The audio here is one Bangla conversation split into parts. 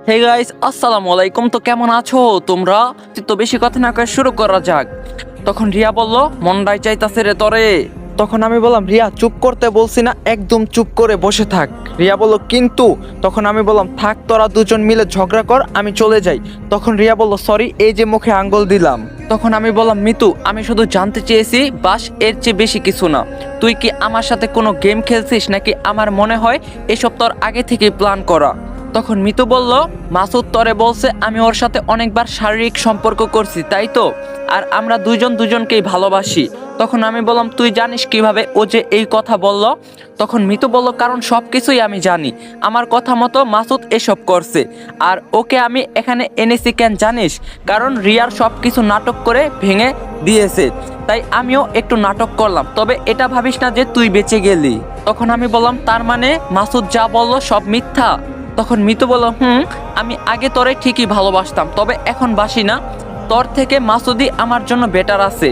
হে গাইস, আসসালামু আলাইকুম। তো কেমন আছো তোমরা? তো বেশি কথা না কয়ে শুরু করা যাক। তখন রিয়া বলল, মনটাই চাইতাছে রে তরে। তখন আমি বললাম, রিয়া চুপ করতে বলছি না, একদম চুপ করে বসে থাক। রিয়া বলল কিন্তু। তখন আমি বললাম, থাক তোরা দুজন মিলে ঝগড়া কর, আমি চলে যাই। তখন রিয়া বলল, সরি, এই যে মুখে আঙ্গুল দিলাম। তখন আমি বললাম, মিতু, আমি শুধু জানতে চেয়েছি, বাস এর চেয়ে বেশি কিছু না। তুই কি আমার সাথে কোনো গেম খেলছিস নাকি আমার মনে হয় এসব তোর আগে থেকে প্ল্যান করা? তখন মিতু বলল, মাসুদ তরে বলছে আমি ওর সাথে অনেকবার শারীরিক সম্পর্ক করছি, তাই তো? আর আমরা দুজন দুজনকেই ভালোবাসি। তখন আমি বললাম, তুই জানিস কিভাবে ও যে এই কথা বলল? তখন মিতু বলল, কারণ সব কিছুই আমি জানি। আমার কথা মতো মাসুদ এসব করছে। আর ওকে আমি এখানে এনেছি কেন জানিস? কারণ রিয়ার সব কিছু নাটক করে ভেঙে দিয়েছে, তাই আমিও একটু নাটক করলাম। তবে এটা ভাবিস না যে তুই বেঁচে গেলি। তখন আমি বললাম, তার মানে মাসুদ যা বলল সব মিথ্যা? তখন মিতু বলল, আমি আগে তোরে ঠিকই ভালোবাসতাম, তবে এখন বাসি না। তোর থেকে মাসুদই আমার জন্য বেটার আছে।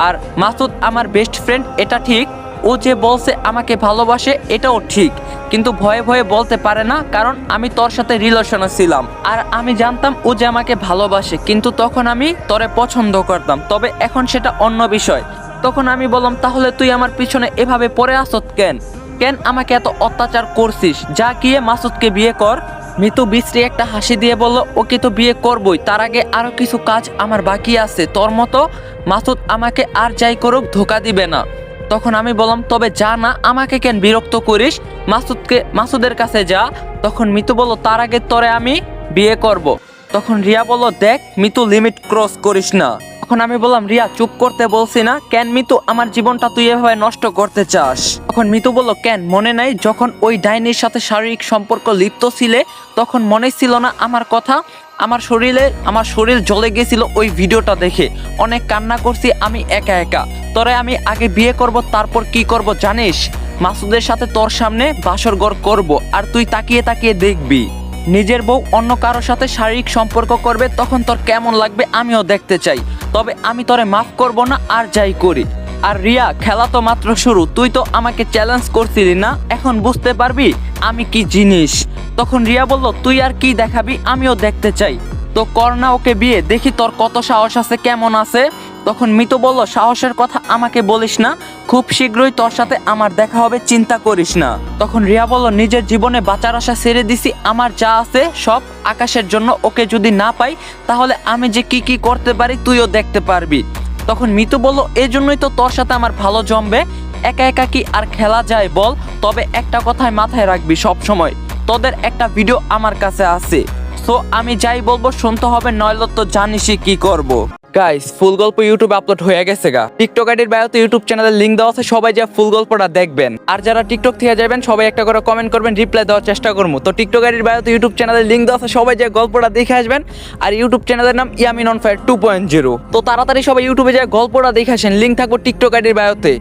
আর মাসুদ আমার বেস্ট ফ্রেন্ড, এটা ঠিক। ও যে বলছে আমাকে ভালোবাসে, এটাও ঠিক। কিন্তু ভয়ে ভয়ে বলতে পারে না, কারণ আমি তোর সাথে রিলেশনে ছিলাম। আর আমি জানতাম ও যে আমাকে ভালোবাসে, কিন্তু তখন আমি তোরে পছন্দ করতাম। তবে এখন সেটা অন্য বিষয়। তখন আমি বললাম, তাহলে তুই আমার পিছনে এভাবে পড়ে আসত কেন? কেন আমাকে এত অত্যাচার করছিস? যা গিয়ে মাসুদকে বিয়ে কর। মিতু বিশ্রী একটা হাসি দিয়ে বলল, ওকে তো বিয়ে করবই, তার আগে আরো কিছু কাজ আমার বাকি আছে। তোর মতো মাসুদ আমাকে আর যাই করুক ধোকা দিবে না। তখন আমি বললাম, তবে যা না, আমাকে কেন বিরক্ত করিস? মাসুদের কাছে যা। তখন মিতু বলল, তার আগে তোরে আমি বিয়ে করব। তখন রিয়া বলল, দেখ মিতু, লিমিট ক্রস করিস না। তখন আমি বললাম, রিয়া চুপ করতে বলছি না? কেন মিতু, আমার জীবনটা তুই এভাবে নষ্ট করতে চাস? তখন মিতু বলল, কেন মনে নাই যখন ওই ডাইনির সাথে শারীরিক সম্পর্ক লিপ্ত ছিলে, তখন মনে ছিল না আমার কথা? আমার শরীর জ্বলে গেছিল ওই ভিডিওটা দেখে। অনেক কান্না করছি আমি একা একা। তোরে আমি আগে বিয়ে করব, তারপর কি করব জানিস? মাসুদের সাথে তোর সামনে বাসরঘর করব, আর তুই তাকিয়ে তাকিয়ে দেখবি নিজের বউ অন্য কারোর সাথে শারীরিক সম্পর্ক করবে। তখন তোর কেমন লাগবে আমিও দেখতে চাই। তবে আমি তোরে মাফ করব না, আর যাই করি। আর রিয়া, খেলা তো মাত্র শুরু। তুই তো আমাকে চ্যালেঞ্জ করছিলি না? এখন বুঝতে পারবি আমি কি জিনিস। তখন রিয়া বলল, তুই আর কি দেখাবি, আমিও দেখতে চাই। তো কর না ওকে বিয়ে, দেখি তোর কত সাহস আছে, কেমন আছে। তখন মিতু বলল, সাহসের কথা আমাকে বলিস না, খুব শীঘ্রই তোর সাথে আমার দেখা হবে, চিন্তা করিস না। তখন রিয়া বলল, নিজের জীবনে বাঁচার আশা ছেড়ে দিছি, আমার যা আছে সব আকাশের জন্য। ওকে যদি না পাই, তাহলে আমি যে কি কি করতে পারি তুইও দেখতে পারবি। তখন মিতু বলল, এই জন্যই তো তোর সাথে আমার ভালো জমবে। একা একা কি আর খেলা যায় বল? তবে একটা কথাই মাথায় রাখবি সব সময়, তোদের একটা ভিডিও আমার কাছে আছে। সো আমি যাই বলবো শুনতে হবে, নইলে তো জানিসই কি করব। গাইস, ফুল গল্প ইউটিউবে আপলোড হয়ে গেছে গা। টিকটক আইডির বায়োতে ইউটিউব চ্যানেলের লিংক দেওয়া আছে, সবাই যা ফুল গল্পটা দেখবেন। আর যারা টিকটক থেকে যাবেন সবাই একটা করে কমেন্ট করবেন, রিপ্লাই দেওয়ার চেষ্টা করবো। তো টিকটক আইডির বায়োতে ইউটিউব চ্যানেলের লিংক দেওয়া আছে, সবাই যা গল্পটা দেখে আসবেন। আর ইউটিউব চ্যানেলের নাম ইয়ামিন অন ফায়ার 2.0। তো তাড়াতাড়ি সবাই ইউটিউবে যা গল্পটা দেখে আসেন, লিংক থাকবো টিকটক আইডির বায়োতে।